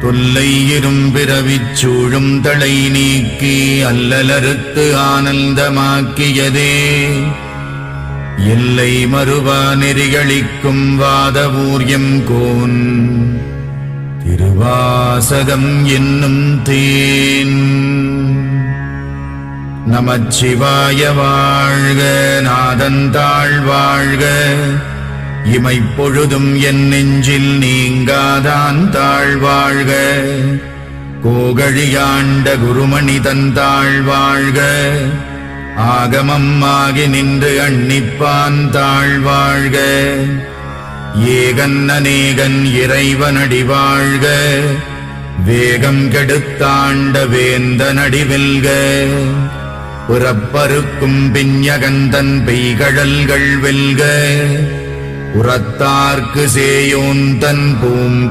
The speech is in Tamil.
தொல்லை இரும்பிறவிச் சூழும் தளை நீக்கி அல்லலறுத்து ஆனந்தமாக்கியதே எல்லை மறுவா நெறிகளிக்கும் வாதவூர்யம் கோன் திருவாசகம் என்னும் தேன். நமச்சிவாய வாழ்க, நாதந்தாள் வாழ்க, இமைப்பொழுதும் என் நெஞ்சில் நீங்காதான் தாழ்வாழ்க. கோகழியாண்ட குருமணி தந்தாள் வாழ்க, ஆகமம் ஆகி நின்று அன்னிப்பான் தாழ்வாழ்க. ஏகன் அநேகன் இறைவனடி வாழ்க, வேகம் கெடுத்தாண்ட வேந்தனடி வெல்க. புறப்பருக்கும் பிஞகந்தன் பெய்கழல்கள் வெல்க, உரத்தார்க்கு சேயோன் தன் பூம்